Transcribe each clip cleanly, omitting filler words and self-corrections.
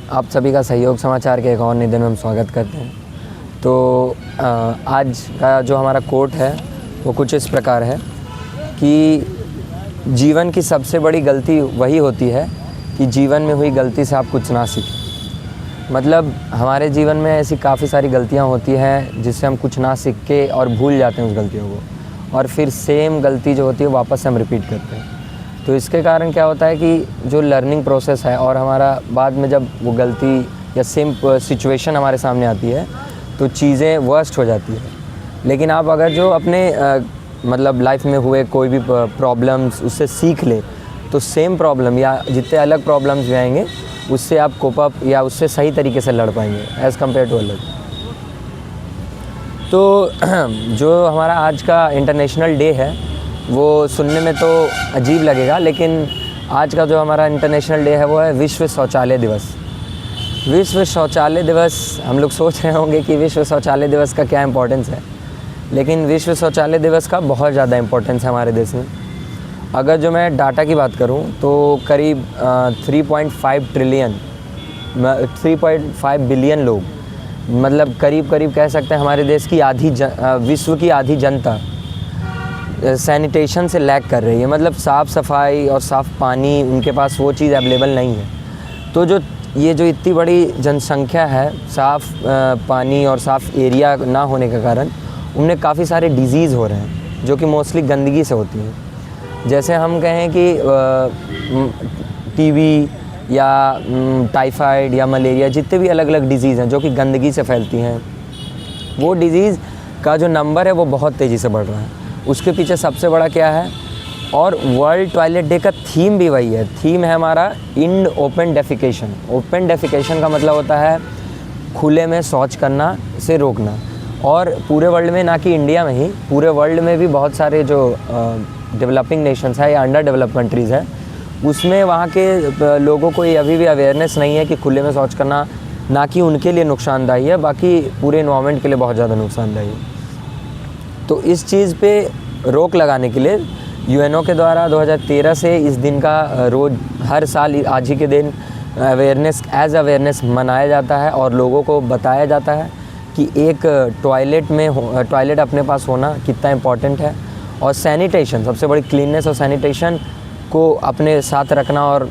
आप सभी का सहयोग समाचार के एक और नए दिन में हम स्वागत करते हैं। तो आज का जो हमारा कोट है वो कुछ इस प्रकार है कि जीवन की सबसे बड़ी गलती वही होती है कि जीवन में हुई गलती से आप कुछ ना सीखें। मतलब हमारे जीवन में ऐसी काफ़ी सारी गलतियाँ होती हैं जिससे हम कुछ ना सीख के और भूल जाते हैं उस गलतियों को, और फिर सेम गलती जो होती है वापस से हम रिपीट करते हैं। तो इसके कारण क्या होता है कि जो लर्निंग प्रोसेस है और हमारा बाद में जब वो गलती या सेम सिचुएशन हमारे सामने आती है तो चीज़ें वर्स्ट हो जाती है। लेकिन आप अगर जो अपने मतलब लाइफ में हुए कोई भी प्रॉब्लम्स उससे सीख ले तो सेम प्रॉब्लम या जितने अलग प्रॉब्लम्स भी आएंगे उससे आप कोप अप या उससे सही तरीके से लड़ पाएंगे एज़ कम्पेयर टू अलग। तो जो हमारा आज का इंटरनेशनल डे है वो सुनने में तो अजीब लगेगा, लेकिन आज का जो हमारा इंटरनेशनल डे है वो है विश्व शौचालय दिवस। विश्व शौचालय दिवस, हम लोग सोच रहे होंगे कि विश्व शौचालय दिवस का क्या इम्पोर्टेंस है, लेकिन विश्व शौचालय दिवस का बहुत ज़्यादा इम्पोर्टेंस है हमारे देश में। अगर जो मैं डाटा की बात करूं तो करीब 3.5 बिलियन लोग, मतलब करीब कह सकते हैं हमारे देश की विश्व की आधी जनता सैनिटेशन से लैग कर रही है। मतलब साफ़ सफाई और साफ़ पानी उनके पास वो चीज़ अवेलेबल नहीं है। तो ये जो इतनी बड़ी जनसंख्या है, साफ़ पानी और साफ़ एरिया ना होने के कारण उनमें काफ़ी सारे डिजीज़ हो रहे हैं जो कि मोस्टली गंदगी से होती हैं। जैसे हम कहें कि टीबी या टाइफाइड या मलेरिया, जितने भी अलग अलग डिज़ीज़ हैं जो कि गंदगी से फैलती हैं, वो डिज़ीज़ का जो नंबर है वो बहुत तेज़ी से बढ़ रहा है। उसके पीछे सबसे बड़ा क्या है, और वर्ल्ड टॉयलेट डे का थीम भी वही है। थीम है हमारा and open defecation. Open defecation का मतलब होता है खुले में शौच करना से रोकना। और पूरे वर्ल्ड में, ना कि इंडिया में ही, पूरे वर्ल्ड में भी बहुत सारे जो डेवलपिंग नेशंस है या अंडर डेवलप कंट्रीज़ हैं, उसमें वहाँ के लोगों को ये अभी भी अवेयरनेस नहीं है कि खुले में शौच करना ना कि उनके लिए नुकसानदायी है, बाकी पूरे इन्वायरमेंट के लिए बहुत ज़्यादा नुकसानदायी है। तो इस चीज़ पे रोक लगाने के लिए यूएनओ के द्वारा 2013 से इस दिन का रोज़ हर साल आज ही के दिन अवेयरनेस मनाया जाता है और लोगों को बताया जाता है कि एक टॉयलेट अपने पास होना कितना इम्पोर्टेंट है, और सैनिटेशन, सबसे बड़ी क्लीननेस और सैनिटेशन को अपने साथ रखना और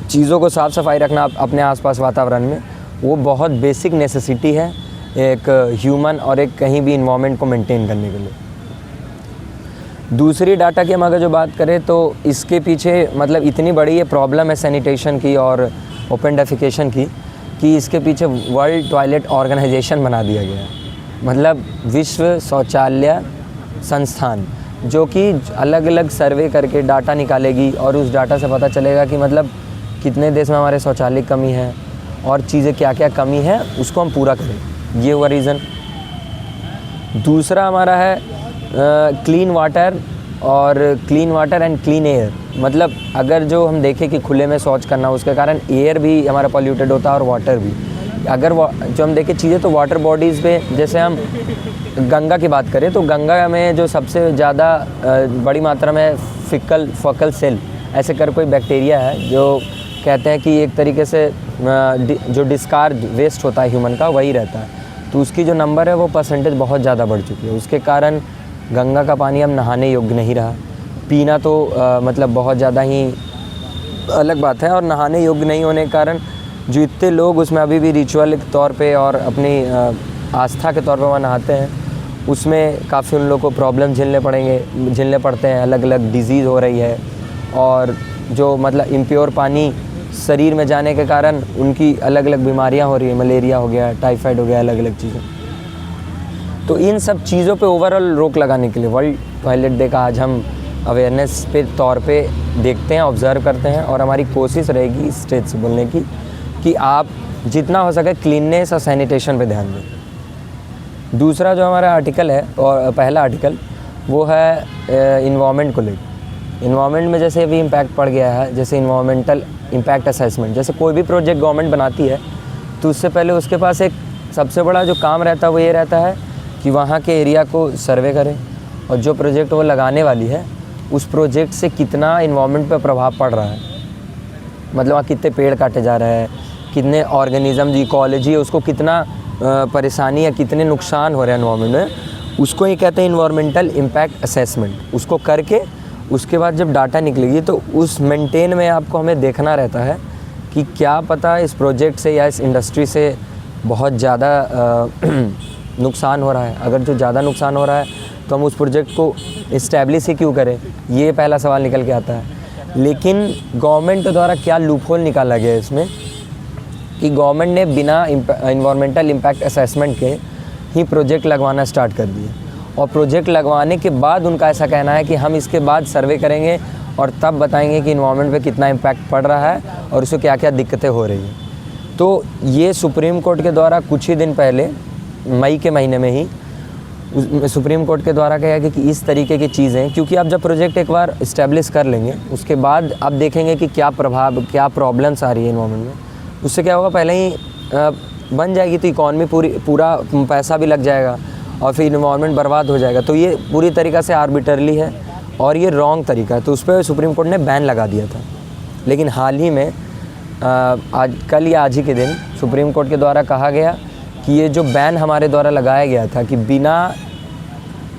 चीज़ों को साफ़ सफाई रखना अपने आसपास वातावरण में, वो बहुत बेसिक नेसेसिटी है एक ह्यूमन और एक कहीं भी इन्वायरमेंट को मेंटेन करने के लिए। दूसरी डाटा की हम अगर जो बात करें तो इसके पीछे मतलब इतनी बड़ी ये प्रॉब्लम है सैनिटेशन की और ओपन डेफिकेशन की कि इसके पीछे वर्ल्ड टॉयलेट ऑर्गेनाइजेशन बना दिया गया है। मतलब विश्व शौचालय संस्थान, जो कि अलग अलग सर्वे करके डाटा निकालेगी और उस डाटा से पता चलेगा कि मतलब कितने देश में हमारे शौचालय की कमी है और चीज़ें क्या क्या कमी है उसको हम पूरा करें। ये हुआ रीज़न। दूसरा हमारा है clean water and clean air. मतलब अगर जो हम देखें कि खुले में शौच करना, उसके कारण एयर भी हमारा पॉल्यूटेड होता है और वाटर भी। अगर जो हम देखें चीज़ें तो वाटर बॉडीज़ पे, जैसे हम गंगा की बात करें तो गंगा में जो सबसे ज़्यादा बड़ी मात्रा में फॉकल सेल ऐसे कर कोई बैक्टीरिया है जो कहते हैं कि एक तरीके से जो डिस्कार्ज वेस्ट होता है ह्यूमन का वही रहता है। तो उसकी जो नंबर है वो परसेंटेज बहुत ज़्यादा बढ़ चुकी है। उसके कारण गंगा का पानी अब नहाने योग्य नहीं रहा। पीना तो मतलब बहुत ज़्यादा ही अलग बात है, और नहाने योग्य नहीं होने के कारण जो इतने लोग उसमें अभी भी रिचुअल के तौर पे और अपनी आस्था के तौर पे वहाँ नहाते हैं, उसमें काफ़ी उन लोगों को प्रॉब्लम झेलने पड़ते हैं। अलग अलग डिज़ीज़ हो रही है, और जो मतलब इम्प्योर पानी शरीर में जाने के कारण उनकी अलग अलग बीमारियां हो रही है। मलेरिया हो गया, टाइफाइड हो गया, अलग अलग चीज़ें। तो इन सब चीज़ों पे ओवरऑल रोक लगाने के लिए वर्ल्ड टॉयलेट डे का आज हम अवेयरनेस पे तौर पे देखते हैं, ऑब्ज़र्व करते हैं, और हमारी कोशिश रहेगी इस स्टेज से बोलने की कि आप जितना हो सके क्लीननेस और सैनिटेशन पे ध्यान दें। दूसरा जो हमारा आर्टिकल है, और पहला आर्टिकल, वो है इन्वायरमेंट को लेकर। इन्वायरमेंट में जैसे अभी इम्पैक्ट पड़ गया है, जैसे इन्वायरमेंटल इम्पैक्ट असेसमेंट। जैसे कोई भी प्रोजेक्ट गवर्नमेंट बनाती है तो उससे पहले उसके पास एक सबसे बड़ा जो काम रहता है वो ये रहता है कि वहाँ के एरिया को सर्वे करें, और जो प्रोजेक्ट वो लगाने वाली है उस प्रोजेक्ट से कितना इन्वायरमेंट पर प्रभाव पड़ रहा है। मतलब वहाँ कितने पेड़ काटे जा रहे हैं, कितने ऑर्गेनिज्म इकोलॉजी है उसको कितना परेशानी या कितने नुकसान हो रहे हैं एनवायरनमेंट में, उसको ये कहते हैं इन्वायरमेंटल इम्पैक्ट असेसमेंट। उसको करके उसके बाद जब डाटा निकलेगी तो उस मेंटेन में आपको हमें देखना रहता है कि क्या पता इस प्रोजेक्ट से या इस इंडस्ट्री से बहुत ज़्यादा नुकसान हो रहा है। अगर जो ज़्यादा नुकसान हो रहा है तो हम उस प्रोजेक्ट को इस्टेब्लिश ही क्यों करें, ये पहला सवाल निकल के आता है। लेकिन गवर्नमेंट द्वारा क्या लूपहोल निकाला गया है इसमें कि गवर्नमेंट ने बिना इन्वायरमेंटल इम्पैक्ट असेसमेंट के ही प्रोजेक्ट लगवाना स्टार्ट कर दिए, और प्रोजेक्ट लगवाने के बाद उनका ऐसा कहना है कि हम इसके बाद सर्वे करेंगे और तब बताएंगे कि इन्वायरमेंट पे कितना इम्पैक्ट पड़ रहा है और उससे क्या क्या दिक्कतें हो रही हैं। तो ये सुप्रीम कोर्ट के द्वारा कुछ ही दिन पहले मई के महीने में ही सुप्रीम कोर्ट के द्वारा कहा गया कि इस तरीके की चीज़ें, क्योंकि आप जब प्रोजेक्ट एक बार इस्टेब्लिश कर लेंगे उसके बाद आप देखेंगे कि क्या प्रभाव क्या प्रॉब्लम्स आ रही है इन्वायरमेंट में, उससे क्या होगा पहले ही बन जाएगी तो इकॉनमी पूरा पैसा भी लग जाएगा और फिर इन्वायरमेंट बर्बाद हो जाएगा। तो ये पूरी तरीक़ा से आर्बिटरली है और ये रॉन्ग तरीका है, तो उस पर सुप्रीम कोर्ट ने बैन लगा दिया था। लेकिन हाल ही में कल या आज ही के दिन सुप्रीम कोर्ट के द्वारा कहा गया कि ये जो बैन हमारे द्वारा लगाया गया था कि बिना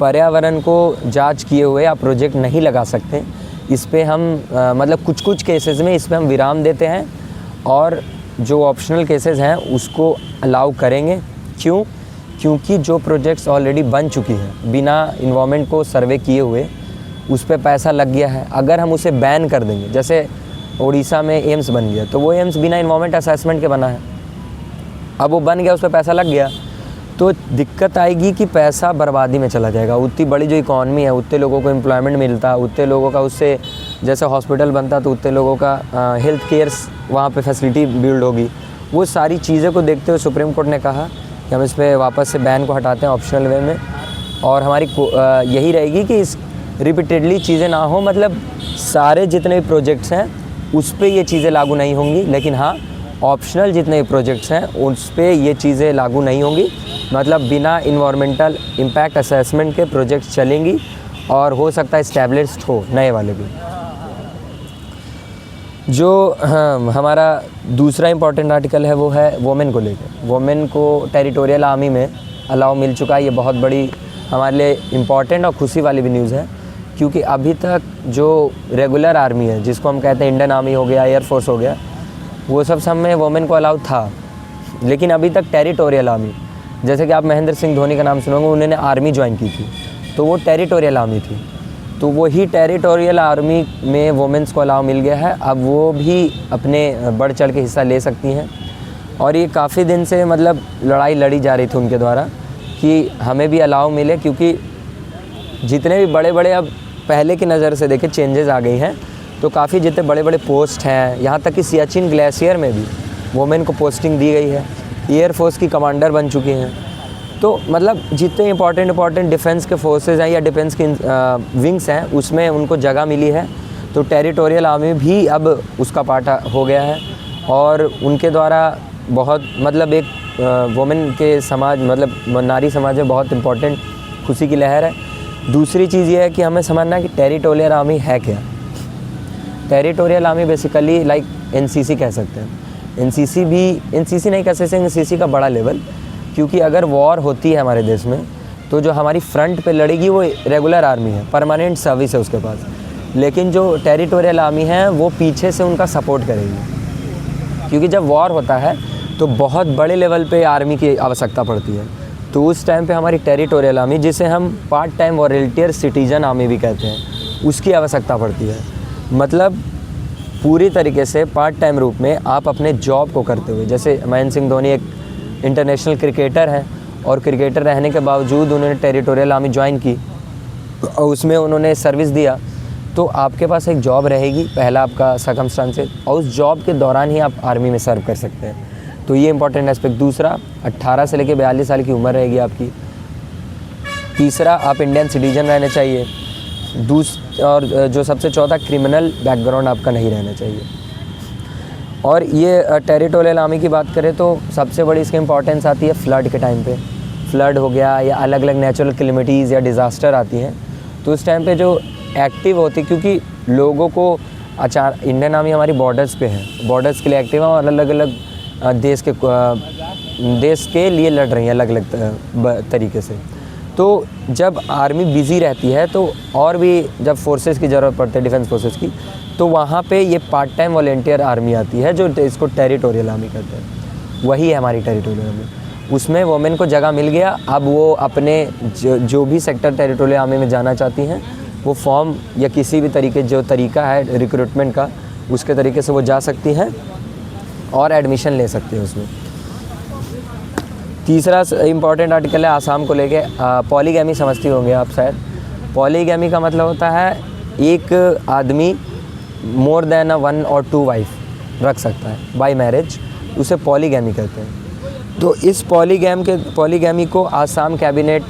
पर्यावरण को जांच किए हुए आप प्रोजेक्ट नहीं लगा सकते, इस पे हम मतलब कुछ केसेस में इस पे हम विराम देते हैं और जो ऑप्शनल केसेस हैं उसको अलाउ करेंगे। क्यों? क्योंकि जो प्रोजेक्ट्स ऑलरेडी बन चुकी हैं बिना इन्वायरमेंट को सर्वे किए हुए उस पे पैसा लग गया है, अगर हम उसे बैन कर देंगे, जैसे उड़ीसा में एम्स बन गया तो वो एम्स बिना इन्वायरमेंट असेसमेंट के बना है, अब वो बन गया उस पर पैसा लग गया तो दिक्कत आएगी कि पैसा बर्बादी में चला जाएगा। उतनी बड़ी जो इकॉनमी है उतने लोगों को एम्प्लॉयमेंट मिलता, उतने लोगों का उससे जैसे हॉस्पिटल बनता तो उतने लोगों का हेल्थ केयर वहाँ पे फैसिलिटी बिल्ड होगी। वो सारी चीज़ें को देखते हुए सुप्रीम कोर्ट ने कहा कि हम इस पर वापस से बैन को हटाते हैं ऑप्शनल वे में, और हमारी यही रहेगी कि इस रिपीटेडली चीज़ें ना हो, मतलब सारे जितने भी प्रोजेक्ट्स हैं उस पर ये चीज़ें लागू नहीं होंगी, लेकिन हाँ ऑप्शनल जितने भी प्रोजेक्ट्स हैं उस पर ये चीज़ें लागू नहीं होंगी। मतलब बिना इन्वायरमेंटल इम्पैक्ट असेसमेंट के प्रोजेक्ट्स चलेंगी और हो सकता है इस्टेब्लिश्ड हो नए वाले भी। जो हमारा दूसरा इम्पॉर्टेंट आर्टिकल है वो है वोमेन को लेकर। वोमेन को टेरिटोरियल आर्मी में अलाउ मिल चुका है, ये बहुत बड़ी हमारे लिए इम्पॉर्टेंट और खुशी वाली भी न्यूज़ है, क्योंकि अभी तक जो रेगुलर आर्मी है जिसको हम कहते हैं इंडियन आर्मी हो गया, एयरफोर्स हो गया, वो सब में वोमेन को अलाउ था, लेकिन अभी तक टेरिटोरियल आर्मी, जैसे कि आप महेंद्र सिंह धोनी का नाम सुनोगे, उन्होंने आर्मी ज्वाइन की थी तो वो टेरिटोरियल आर्मी थी, तो वही टेरिटोरियल आर्मी में वोमेंस को अलाउ मिल गया है। अब वो भी अपने बढ़ चढ़ के हिस्सा ले सकती हैं, और ये काफ़ी दिन से मतलब लड़ाई लड़ी जा रही थी उनके द्वारा कि हमें भी अलाउ मिले, क्योंकि जितने भी बड़े बड़े अब पहले की नज़र से देखें चेंजेस आ गई हैं, तो काफ़ी जितने बड़े बड़े पोस्ट हैं, यहाँ तक कि सियाचिन ग्लेशियर में भी वोमेन को पोस्टिंग दी गई है, एयरफोर्स की कमांडर बन चुकी हैं। तो मतलब जितने इंपॉर्टेंट डिफेंस के फोर्सेस हैं या डिफेंस की विंग्स हैं उसमें उनको जगह मिली है, तो टेरिटोरियल आर्मी भी अब उसका पार्ट हो गया है, और उनके द्वारा बहुत मतलब एक वोमेन के समाज मतलब नारी समाज में बहुत इंपॉर्टेंट खुशी की लहर है। दूसरी चीज़ ये है कि हमें समझना है कि टेरिटोरियल आर्मी है क्या। Territorial army basically like NCC कह सकते हैं, एनसीसी नहीं कह सकते, एनसीसी का बड़ा लेवल, क्योंकि अगर वॉर होती है हमारे देश में तो जो हमारी फ्रंट पे लड़ेगी वो रेगुलर आर्मी है, परमानेंट सर्विस है उसके पास, लेकिन जो टेरिटोरियल आर्मी है वो पीछे से उनका सपोर्ट करेगी, क्योंकि जब वॉर होता है तो बहुत बड़े लेवल पे आर्मी की आवश्यकता पड़ती है, तो उस टाइम पे हमारी टेरिटोरियल आर्मी, जिसे हम part time volunteer citizen army भी कहते हैं, उसकी आवश्यकता पड़ती है। मतलब पूरी तरीके से पार्ट टाइम रूप में आप अपने जॉब को करते हुए, जैसे महेंद्र सिंह धोनी एक इंटरनेशनल क्रिकेटर हैं और क्रिकेटर रहने के बावजूद उन्होंने टेरिटोरियल आर्मी ज्वाइन की और उसमें उन्होंने सर्विस दिया, तो आपके पास एक जॉब रहेगी, पहला आपका सर्कमस्टांसेस, और उस जॉब के दौरान ही आप आर्मी में सर्व कर सकते हैं। तो ये इंपॉर्टेंट एस्पेक्ट। दूसरा, 18 से लेकर 42 साल की उम्र रहेगी आपकी। तीसरा, आप इंडियन सिटीजन रहने चाहिए। और जो सबसे चौथा, क्रिमिनल बैकग्राउंड आपका नहीं रहना चाहिए। और ये टेरिटोरियल आर्मी की बात करें तो सबसे बड़ी इसकी इंपॉर्टेंस आती है फ्लड के टाइम पे। फ्लड हो गया या अलग अलग नेचुरल कैलेमिटीज़ या डिज़ास्टर आती हैं, तो उस टाइम पे जो एक्टिव होती, क्योंकि लोगों को इंडियन आर्मी हमारी बॉर्डर्स पे है, बॉर्डर्स के लिए एक्टिव है और अलग अलग देश के लिए लड़ रही हैं अलग अलग तरीके से। तो जब आर्मी बिज़ी रहती है तो और भी जब फोर्सेस की ज़रूरत पड़ती है, डिफेंस फोर्सेस की, तो वहाँ पे ये पार्ट टाइम वॉलेंटियर आर्मी आती है जो इसको टेरिटोरियल आर्मी कहते हैं। वही है हमारी टेरिटोरियल आर्मी। उसमें वोमेन को जगह मिल गया, अब वो अपने जो भी सेक्टर टेरिटोरियल आर्मी में जाना चाहती हैं वो फॉर्म या किसी भी तरीके जो तरीका है रिक्रूटमेंट का उसके तरीके से वो जा सकती हैं और एडमिशन ले सकती हैं उसमें। तीसरा इम्पॉर्टेंट आर्टिकल है आसाम को लेके, पॉलीगैमी समझती होंगे आप शायद। पॉलीगैमी का मतलब होता है एक आदमी मोर देन 1 or 2 वाइफ रख सकता है बाय मैरिज, उसे पॉलीगैमी कहते हैं। तो इस पॉलीगैमी को आसाम कैबिनेट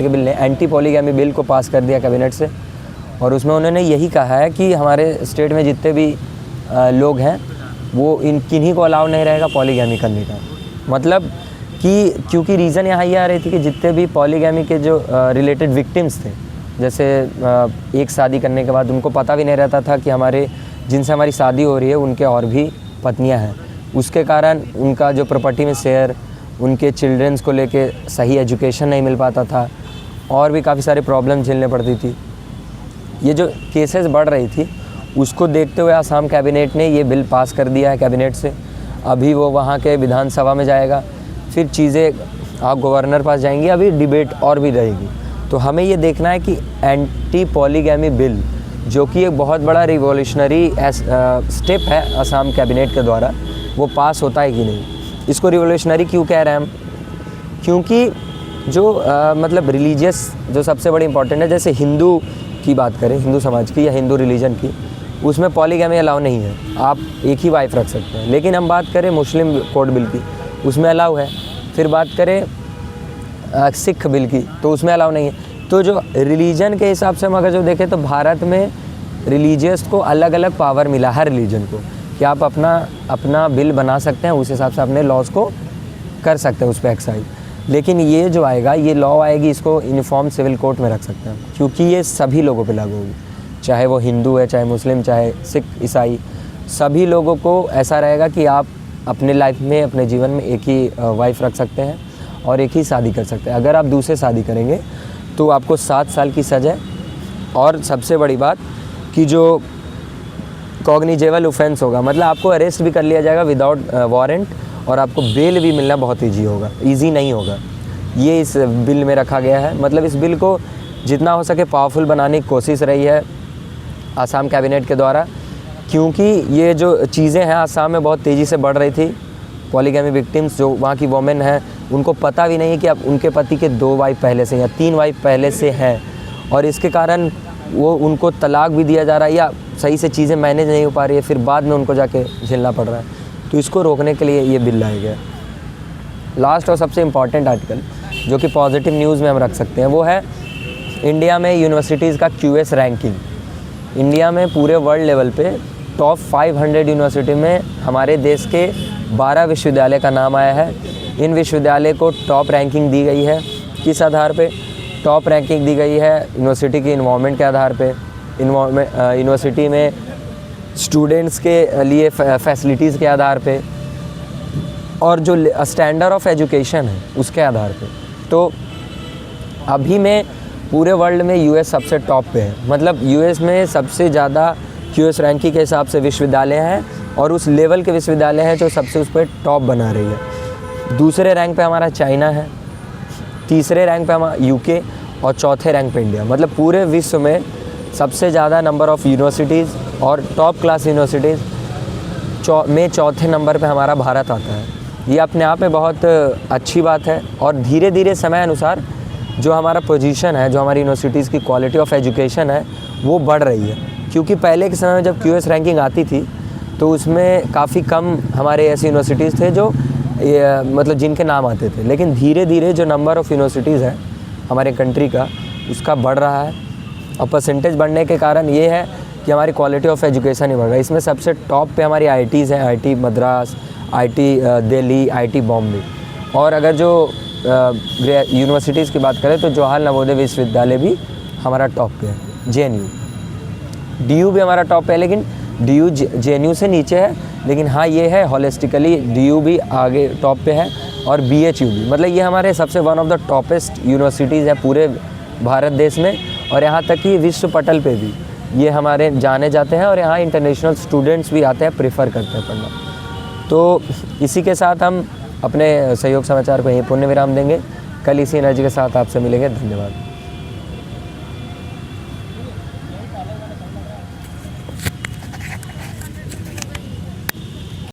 के बिल ने एंटी पॉलीगैमी बिल को पास कर दिया कैबिनेट से, और उसमें उन्होंने यही कहा है कि हमारे स्टेट में जितने भी लोग हैं वो किन्हीं को अलाउ नहीं रहेगा पॉलीगैमी करने का। मतलब कि क्योंकि रीज़न यहाँ ये आ रही थी कि जितने भी पॉलीगैमी के जो रिलेटेड विक्टिम्स थे, जैसे एक शादी करने के बाद उनको पता भी नहीं रहता था कि जिनसे हमारी शादी हो रही है उनके और भी पत्नियाँ हैं, उसके कारण उनका जो प्रॉपर्टी में शेयर, उनके चिल्ड्रंस को लेके सही एजुकेशन नहीं मिल पाता था और भी काफ़ी सारे प्रॉब्लम झेलने पड़ती थी। ये जो केसेस बढ़ रही थी उसको देखते हुए आसाम कैबिनेट ने ये बिल पास कर दिया है कैबिनेट से। अभी वो वहाँ के विधानसभा में जाएगा, फिर चीज़ें गवर्नर पास जाएंगी, अभी डिबेट और भी रहेगी। तो हमें ये देखना है कि एंटी पॉलीगैमी बिल जो कि एक बहुत बड़ा रिवॉल्यूशनरी स्टेप है आसाम कैबिनेट के द्वारा, वो पास होता है कि नहीं। इसको रिवॉल्यूशनरी क्यों कह रहे हैं हम, क्योंकि जो मतलब रिलीजियस जो सबसे बड़ी इंपॉर्टेंट है, जैसे हिंदू की बात करें, हिंदू समाज की या हिंदू रिलीजन की, उसमें पॉलीगैमी अलाउ नहीं है, आप एक ही वाइफ रख सकते हैं। लेकिन हम बात करें मुस्लिम कोड बिल की, उसमें अलाउ है। फिर बात करें सिख बिल की, तो उसमें अलाउ नहीं है। तो जो रिलीजन के हिसाब से हम अगर जो देखें तो भारत में रिलीजियस को अलग अलग पावर मिला, हर रिलीजन को, कि आप अपना बिल बना सकते हैं, उस हिसाब से अपने लॉज को कर सकते हैं उस पर एक्साइज। लेकिन ये जो आएगा, ये लॉ आएगी, इसको यूनिफॉर्म सिविल कोड में रख सकते हैं, क्योंकि ये सभी लोगों पे लागू होगी, चाहे वो हिंदू है, चाहे मुस्लिम, चाहे सिख, ईसाई, सभी लोगों को ऐसा रहेगा कि आप अपने लाइफ में, अपने जीवन में एक ही वाइफ रख सकते हैं और एक ही शादी कर सकते हैं। अगर आप दूसरे शादी करेंगे तो आपको 7 साल की सज़ा, और सबसे बड़ी बात कि जो कॉग्निजेबल ऑफेंस होगा, मतलब आपको अरेस्ट भी कर लिया जाएगा विदाउट वारंट, और आपको बेल भी मिलना बहुत ईजी नहीं होगा। ये इस बिल में रखा गया है। मतलब इस बिल को जितना हो सके पावरफुल बनाने की कोशिश रही है आसाम कैबिनेट के द्वारा, क्योंकि ये जो चीज़ें हैं आसाम में बहुत तेज़ी से बढ़ रही थी। पॉलीगैमी विक्टिम्स जो वहाँ की वोमेन हैं, उनको पता भी नहीं है कि अब उनके पति के 2 वाइफ पहले से या 3 वाइफ पहले से हैं, और इसके कारण वो उनको तलाक भी दिया जा रहा है या सही से चीज़ें मैनेज नहीं हो पा रही है, फिर बाद में उनको जाके झेलना पड़ रहा है। तो इसको रोकने के लिए ये बिल लाया गया। लास्ट और सबसे इम्पॉर्टेंट आर्टिकल जो कि पॉजिटिव न्यूज़ में हम रख सकते हैं, वो है इंडिया में यूनिवर्सिटीज़ का QS रैंकिंग। इंडिया में पूरे वर्ल्ड लेवल पे टॉप 500 यूनिवर्सिटी में हमारे देश के 12 विश्वविद्यालय का नाम आया है। इन विश्वविद्यालय को टॉप रैंकिंग दी गई है। किस आधार पे टॉप रैंकिंग दी गई है? यूनिवर्सिटी की इन्वायरमेंट के आधार पे, यूनिवर्सिटी में स्टूडेंट्स के लिए फैसिलिटीज़ के आधार पे, और जो स्टैंडर्ड ऑफ एजुकेशन है उसके आधार पे। तो अभी में पूरे वर्ल्ड में US सबसे टॉप पे है। मतलब US में सबसे ज़्यादा QS रैंकिंग के हिसाब से विश्वविद्यालय हैं, और उस लेवल के विश्वविद्यालय हैं जो सबसे उस पर टॉप बना रही है। दूसरे रैंक पे हमारा चाइना है, तीसरे रैंक पे हमारा UK, और चौथे रैंक पे इंडिया। मतलब पूरे विश्व में सबसे ज़्यादा नंबर ऑफ़ यूनिवर्सिटीज़ और टॉप क्लास यूनिवर्सिटीज़ में चौथे नंबर पे हमारा भारत आता है। ये अपने आप में बहुत अच्छी बात है, और धीरे धीरे समय अनुसार जो हमारा पोजीशन है, जो हमारी यूनिवर्सिटीज़ की क्वालिटी ऑफ एजुकेशन है, वो बढ़ रही है। क्योंकि पहले के समय में जब QS रैंकिंग आती थी तो उसमें काफ़ी कम हमारे ऐसी यूनिवर्सिटीज़ थे जो मतलब जिनके नाम आते थे। लेकिन धीरे धीरे जो नंबर ऑफ़ यूनिवर्सिटीज़ है हमारे कंट्री का, उसका बढ़ रहा है, और परसेंटेज बढ़ने के कारण ये है कि हमारी क्वालिटी ऑफ एजुकेशन ही बढ़ रहा है। इसमें सबसे टॉप पे हमारी IITs हैं, IIT Madras, IIT Delhi, IIT Bombay. और अगर जो यूनिवर्सिटीज़ की बात करें तो जवाहर नवोदय विश्वविद्यालय भी हमारा टॉप पे है, JNU, DU भी हमारा टॉप पे है। लेकिन DU JNU से नीचे है, लेकिन हाँ ये है हॉलिस्टिकली DU भी आगे टॉप पे है और BHU भी। मतलब ये हमारे सबसे one of the toppest universities है पूरे भारत देश में, और यहाँ तक कि विश्व पटल पे भी ये हमारे जाने जाते हैं और यहाँ इंटरनेशनल स्टूडेंट्स भी आते हैं, प्रेफर करते हैं पढ़ना। तो इसी के साथ हम अपने सहयोग समाचार को यहीं पूर्ण विराम देंगे। कल इसी एनर्जी के साथ आपसे मिलेंगे। धन्यवाद।